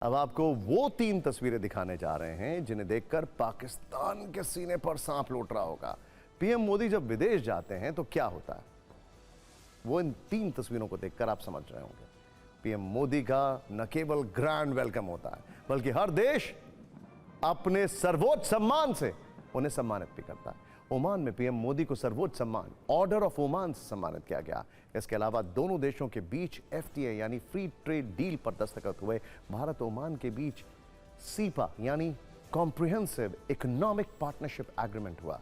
अब आपको वो 3 तस्वीरें दिखाने जा रहे हैं जिन्हें देखकर पाकिस्तान के सीने पर सांप लौट रहा होगा। पीएम मोदी जब विदेश जाते हैं तो क्या होता है, वो इन 3 तस्वीरों को देखकर आप समझ रहे होंगे। पीएम मोदी का न केवल ग्रैंड वेलकम होता है, बल्कि हर देश अपने सर्वोच्च सम्मान से उन्हें सम्मानित भी करता है। ओमान में पीएम मोदी को सर्वोच्च सम्मान ऑर्डर ऑफ ओमान से सम्मानित किया गया। इसके अलावा दोनों देशों के बीच एफटीए यानी फ्री ट्रेड डील पर दस्तखत हुए। भारत ओमान के बीच सीपा यानी कॉम्प्रिहेंसिव इकोनॉमिक पार्टनरशिप एग्रीमेंट हुआ,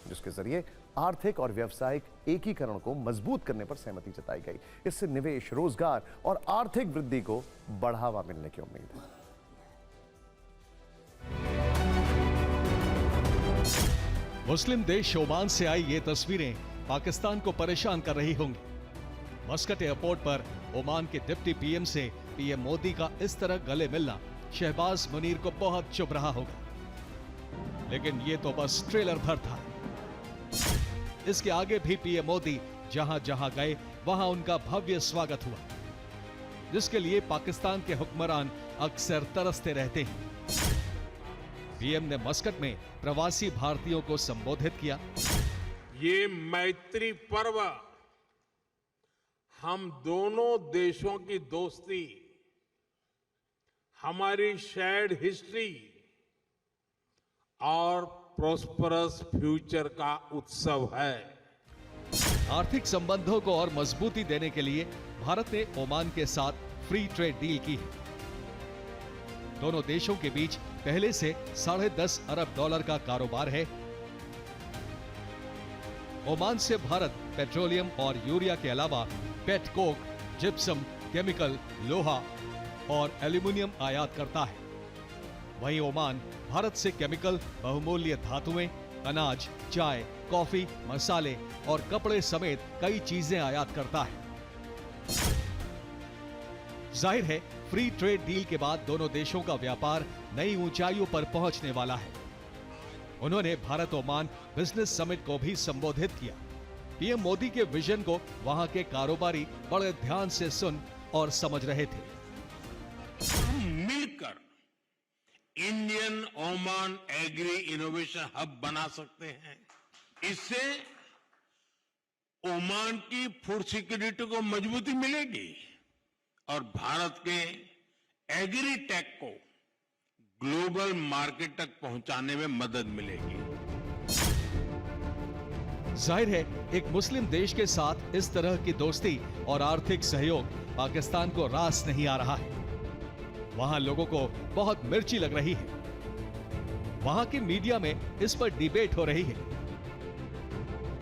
जिसके जरिए आर्थिक और व्यावसायिक एकीकरण को मजबूत करने पर सहमति जताई गई। इससे निवेश, रोजगार और आर्थिक वृद्धि को बढ़ावा मिलने की उम्मीद है। मुस्लिम देश ओमान से आई ये तस्वीरें पाकिस्तान को परेशान कर रही होंगी। मस्कट एयरपोर्ट पर ओमान के डिप्टी पीएम से पीएम मोदी का इस तरह गले मिलना शहबाज मुनीर को बहुत चुभ रहा होगा, लेकिन ये तो बस ट्रेलर भर था। इसके आगे भी पीएम मोदी जहां जहां गए वहां उनका भव्य स्वागत हुआ, जिसके लिए पाकिस्तान के हुक्मरान अक्सर तरसते रहते हैं। पीएम ने मस्कट में प्रवासी भारतीयों को संबोधित किया। ये मैत्री पर्व हम दोनों देशों की दोस्ती, हमारी शेयर्ड हिस्ट्री और प्रॉस्परस फ्यूचर का उत्सव है। आर्थिक संबंधों को और मजबूती देने के लिए भारत ने ओमान के साथ फ्री ट्रेड डील की है। दोनों देशों के बीच पहले से $10.5 अरब का कारोबार है। ओमान से भारत पेट्रोलियम और यूरिया के अलावा पेट कोक, जिप्सम, केमिकल, लोहा और एल्यूमिनियम आयात करता है। वहीं ओमान भारत से केमिकल, बहुमूल्य धातुएं, अनाज, चाय, कॉफी, मसाले और कपड़े समेत कई चीजें आयात करता है। जाहिर है, फ्री ट्रेड डील के बाद दोनों देशों का व्यापार नई ऊंचाइयों पर पहुंचने वाला है। उन्होंने भारत ओमान बिजनेस समिट को भी संबोधित किया। पीएम मोदी के विजन को वहां के कारोबारी बड़े ध्यान से सुन और समझ रहे थे। हम मिलकर Indian Oman agri innovation hub बना सकते हैं। इससे ओमान की फूड सिक्योरिटी को मजबूती मिलेगी और भारत के एग्री टेक को ग्लोबल मार्केट तक पहुंचाने में मदद मिलेगी। जाहिर है, एक मुस्लिम देश के साथ इस तरह की दोस्ती और आर्थिक सहयोग पाकिस्तान को रास नहीं आ रहा है। वहां लोगों को बहुत मिर्ची लग रही है। वहां की मीडिया में इस पर डिबेट हो रही है